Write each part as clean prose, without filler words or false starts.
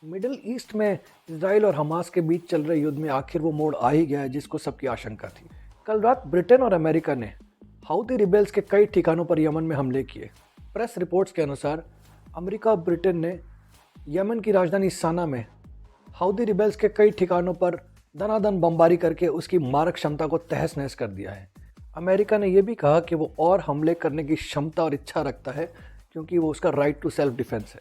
Middle east में Israel और Hamas के बीच चल रहे युद्ध में आखिर वो मोड़ आ ही गया है जिसको सबकी आशंका थी। कल रात ब्रिटेन और अमेरिका ने हाउती रिबेल्स के कई ठिकानों पर यमन में हमले किए। प्रेस रिपोर्ट्स के अनुसार अमेरिका और ब्रिटेन ने यमन की राजधानी साना में हाउती रिबेल्स के कई ठिकानों पर दनादन बमबारी करके उसकी मारक क्षमता को तहस नहस कर दिया है। अमेरिका ने यह भी कहा कि वो और हमले करने की क्षमता और इच्छा रखता है क्योंकि वो उसका राइट टू सेल्फ डिफेंस है।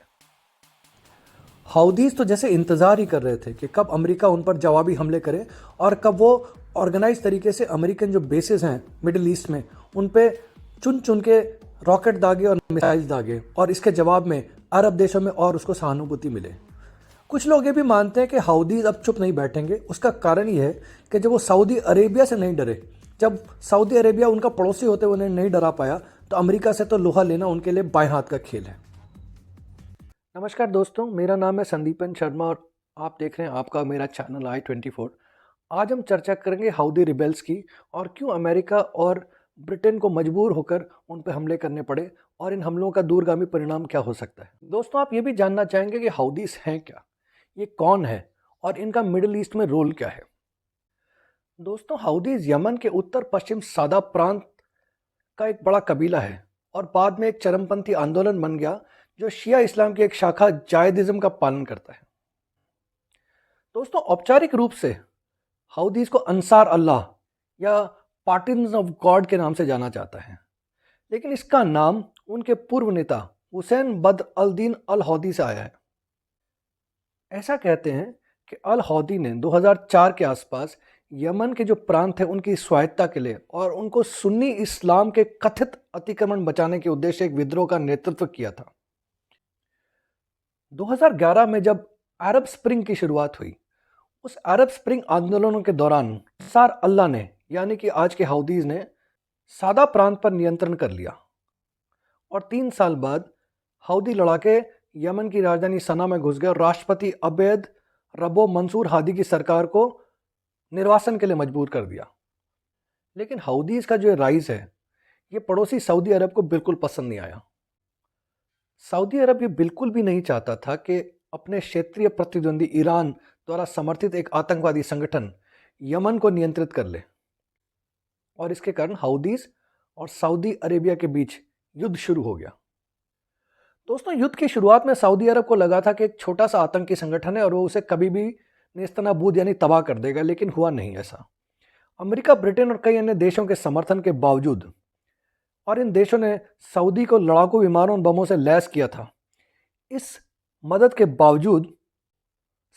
हाउदीज तो जैसे इंतज़ार ही कर रहे थे कि कब अमेरिका उन पर जवाबी हमले करे और कब वो ऑर्गेनाइज तरीके से अमेरिकन जो बेसेस हैं मिडिल ईस्ट में उन पे चुन चुन के रॉकेट दागे और मिसाइल दागे और इसके जवाब में अरब देशों में और उसको सहानुभूति मिले। कुछ लोग ये भी मानते हैं कि हाउदीज अब चुप नहीं बैठेंगे। उसका कारण ये है कि जब वो सऊदी अरेबिया से नहीं डरे, जब सऊदी अरेबिया उनका पड़ोसी होते हुए उन्हें नहीं डरा पाया, तो अमेरिका से तो लोहा लेना उनके लिए बाएं हाथ का खेल है। नमस्कार दोस्तों, मेरा नाम है संदीपन शर्मा और आप देख रहे हैं आपका मेरा चैनल i24। आज हम चर्चा करेंगे हाउदी रिबेल्स की और क्यों अमेरिका और ब्रिटेन को मजबूर होकर उन पर हमले करने पड़े और इन हमलों का दूरगामी परिणाम क्या हो सकता है। दोस्तों, आप ये भी जानना चाहेंगे कि हाउदीस हैं क्या, ये कौन है और इनका मिडिल ईस्ट में रोल क्या है। दोस्तों, हाउदीज यमन के उत्तर पश्चिम सादा प्रांत का एक बड़ा कबीला है और बाद में एक चरमपंथी आंदोलन बन गया जो शिया इस्लाम की एक शाखा जायदिज्म का पालन करता है। दोस्तों, औपचारिक रूप से हाउदीज को अंसार अल्लाह या पार्टिजन्स ऑफ गॉड के नाम से जाना जाता है, लेकिन इसका नाम उनके पूर्व नेता हुसैन बद्र अल दीन अल हौदी से आया है। ऐसा कहते हैं कि अल हौदी ने 2004 के आसपास यमन के जो प्रांत है उनकी स्वायत्तता के लिए और उनको सुन्नी इस्लाम के कथित अतिक्रमण बचाने के उद्देश्य से एक विद्रोह का नेतृत्व किया था। 2011 में जब अरब स्प्रिंग की शुरुआत हुई, उस अरब स्प्रिंग आंदोलनों के दौरान अंसार अल्लाह ने यानी कि आज के हाउदीज ने सादा प्रांत पर नियंत्रण कर लिया और 3 साल बाद हाउदी लड़ाके यमन की राजधानी सना में घुस गए और राष्ट्रपति अबेद रबो मंसूर हादी की सरकार को निर्वासन के लिए मजबूर कर दिया। लेकिन हाउदीज का जो राइज है ये पड़ोसी सऊदी अरब को बिल्कुल पसंद नहीं आया। सऊदी अरब ये बिल्कुल भी नहीं चाहता था कि अपने क्षेत्रीय प्रतिद्वंदी ईरान द्वारा समर्थित एक आतंकवादी संगठन यमन को नियंत्रित कर ले और इसके कारण हाउदीज और सऊदी अरेबिया के बीच युद्ध शुरू हो गया। दोस्तों, युद्ध की शुरुआत में सऊदी अरब को लगा था कि एक छोटा सा आतंकी संगठन है और वो उसे कभी भी नेस्तनाबूद यानी तबाह कर देगा, लेकिन हुआ नहीं ऐसा। अमेरिका, ब्रिटेन और कई अन्य देशों के समर्थन के बावजूद और इन देशों ने सऊदी को लड़ाकू विमानों और बमों से लैस किया था। इस मदद के बावजूद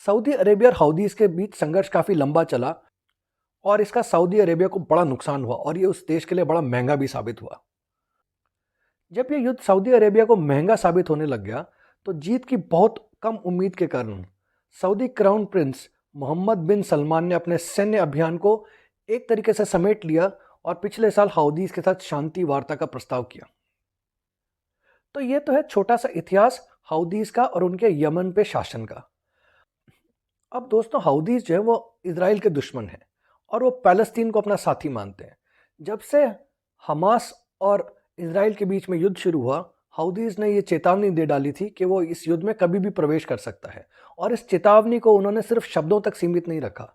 सऊदी अरेबिया और हाउदीज के बीच संघर्ष काफ़ी लंबा चला और इसका सऊदी अरेबिया को बड़ा नुकसान हुआ और ये उस देश के लिए बड़ा महंगा भी साबित हुआ। जब ये युद्ध सऊदी अरेबिया को महंगा साबित होने लग गया तो जीत की बहुत कम उम्मीद के कारण सऊदी क्राउन प्रिंस मोहम्मद बिन सलमान ने अपने सैन्य अभियान को एक तरीके से समेट लिया और पिछले साल हाउदीज के साथ शांति वार्ता का प्रस्ताव किया। तो ये तो है छोटा सा इतिहास हाउदीज का और उनके यमन पे शासन का। अब दोस्तों, हाउदीज जो है वो इजराइल के दुश्मन हैं और वो पैलेस्तीन को अपना साथी मानते हैं। जब से हमास और इजराइल के बीच में युद्ध शुरू हुआ, हाउदीज ने ये चेतावनी दे डाली थी कि वो इस युद्ध में कभी भी प्रवेश कर सकता है और इस चेतावनी को उन्होंने सिर्फ शब्दों तक सीमित नहीं रखा।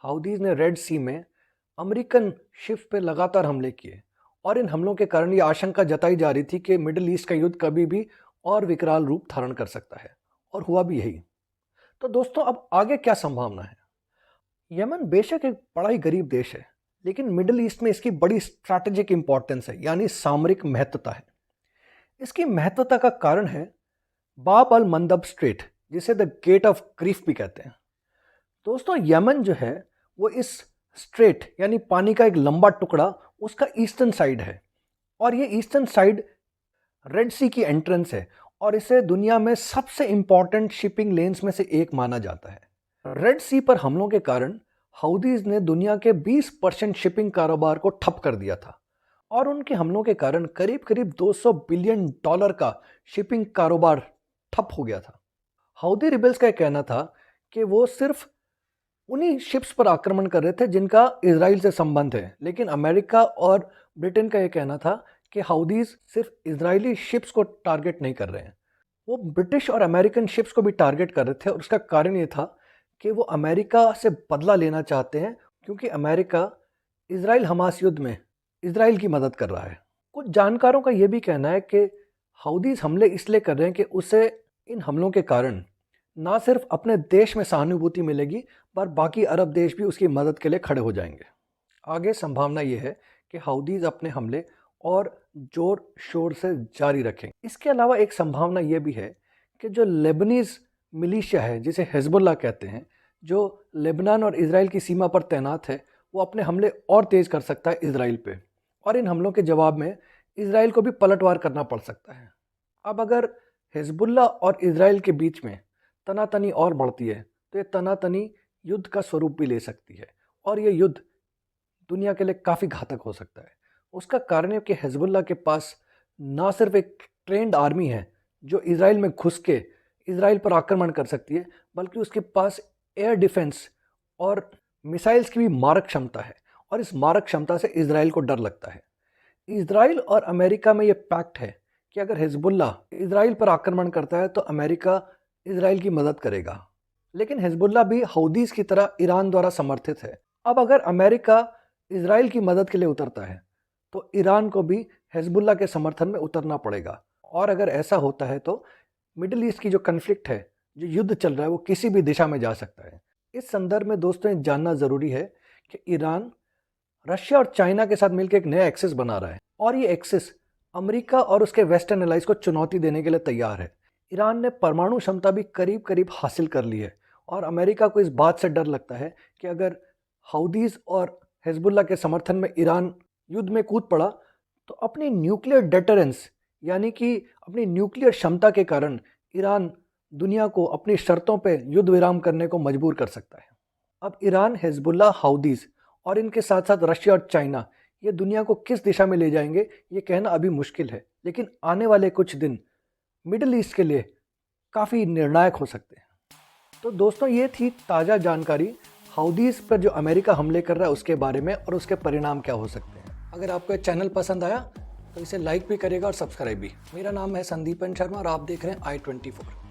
हाउदीज ने रेड सी में अमेरिकन शिप पे लगातार हमले किए और इन हमलों के कारण ये आशंका जताई जा रही थी कि मिडिल ईस्ट का युद्ध कभी भी और विकराल रूप धारण कर सकता है और हुआ भी यही। तो दोस्तों, अब आगे क्या संभावना है। यमन बेशक एक बड़ा ही गरीब देश है, लेकिन मिडिल ईस्ट में इसकी बड़ी स्ट्रैटेजिक इंपॉर्टेंस है यानी सामरिक महत्वता है। इसकी महत्वता का कारण है बाब अल मंदब स्ट्रेट, जिसे द गेट ऑफ ग्रीफ भी कहते हैं। दोस्तों, यमन जो है वो इस स्ट्रेट यानी पानी का एक लंबा टुकड़ा उसका ईस्टर्न साइड है और ये ईस्टर्न साइड रेड सी की एंट्रेंस है और इसे दुनिया में सबसे इंपॉर्टेंट शिपिंग लेन्स में से एक माना जाता है। रेड सी पर हमलों के कारण हाउदीज ने दुनिया के 20% शिपिंग कारोबार को ठप कर दिया था और उनके हमलों के कारण करीब करीब $200 बिलियन का शिपिंग कारोबार ठप हो गया था। हाउदी रिबेल्स का कहना था कि वो सिर्फ उन्हीं शिप्स पर आक्रमण कर रहे थे जिनका इजराइल से संबंध है, लेकिन अमेरिका और ब्रिटेन का यह कहना था कि हाउदीज सिर्फ इजरायली शिप्स को टारगेट नहीं कर रहे हैं, वो ब्रिटिश और अमेरिकन शिप्स को भी टारगेट कर रहे थे, और उसका कारण ये था कि वो अमेरिका से बदला लेना चाहते हैं, क्योंकि अमेरिका इजराइल हमास युद्ध में इजराइल की मदद कर रहा है। कुछ जानकारों का ये भी कहना है कि हाउदीज हमले इसलिए कर रहे हैं कि उसे इन हमलों के कारण ना सिर्फ अपने देश में सहानुभूति मिलेगी, पर बाकी अरब देश भी उसकी मदद के लिए खड़े हो जाएंगे। आगे संभावना ये है कि हाउदीज अपने हमले और जोर शोर से जारी रखें। इसके अलावा एक संभावना ये भी है कि जो लेबनीज मिलिशिया है, जिसे हिजबुल्लाह कहते हैं, जो लेबनान और इजराइल की सीमा पर तैनात है, वो अपने हमले और तेज़ कर सकता है इजराइल पे, और इन हमलों के जवाब में इजराइल को भी पलटवार करना पड़ सकता है। अब अगर हिजबुल्लाह और इजराइल के बीच में तनातनी और बढ़ती है, तो ये तनातनी युद्ध का स्वरूप भी ले सकती है, और ये युद्ध दुनिया के लिए काफ़ी घातक हो सकता है। उसका कारण है कि हिजबुल्लाह के पास ना सिर्फ एक ट्रेंड आर्मी है जो इजराइल में घुस के इजराइल पर आक्रमण कर सकती है, बल्कि उसके पास एयर डिफेंस और मिसाइल्स की भी मारक क्षमता है, और इस मारक क्षमता से इजराइल को डर लगता है। इजराइल और अमेरिका में ये पैक्ट है कि अगर हिजबुल्लाह इजराइल पर आक्रमण करता है तो अमेरिका इजराइल की मदद करेगा। लेकिन हिजबुल्लाह भी हौदीज की तरह ईरान द्वारा समर्थित है। अब अगर अमेरिका इजराइल की मदद के लिए उतरता है तो ईरान को भी हिजबुल्लाह के समर्थन में उतरना पड़ेगा, और अगर ऐसा होता है तो मिडिल ईस्ट की जो कन्फ्लिक्ट है, जो युद्ध चल रहा है, वो किसी भी दिशा में जा सकता है। इस संदर्भ में दोस्तों ये जानना ज़रूरी है कि ईरान रशिया और चाइना के साथ मिलकर एक नया एक्सिस बना रहा है, और ये एक्सिस अमेरिका और उसके वेस्टर्न एलाइज को चुनौती देने के लिए तैयार है। ईरान ने परमाणु क्षमता भी करीब करीब हासिल कर ली है, और अमेरिका को इस बात से डर लगता है कि अगर हाउदीज और हिजबुल्लाह के समर्थन में ईरान युद्ध में कूद पड़ा तो अपनी न्यूक्लियर डेटरेंस, यानी कि अपनी न्यूक्लियर क्षमता के कारण ईरान दुनिया को अपनी शर्तों पर युद्ध विराम करने को मजबूर कर सकता है। अब ईरान, हिजबुल्लाह, हाउदीज और इनके साथ साथ रशिया और चाइना ये दुनिया को किस दिशा में ले जाएंगे, ये कहना अभी मुश्किल है, लेकिन आने वाले कुछ दिन मिडिल ईस्ट के लिए काफ़ी निर्णायक हो सकते हैं। तो दोस्तों, ये थी ताज़ा जानकारी हाउदीज़ पर जो अमेरिका हमले कर रहा है उसके बारे में, और उसके परिणाम क्या हो सकते हैं। अगर आपको ये चैनल पसंद आया तो इसे लाइक भी करेगा और सब्सक्राइब भी। मेरा नाम है संदीपन शर्मा और आप देख रहे हैं i24।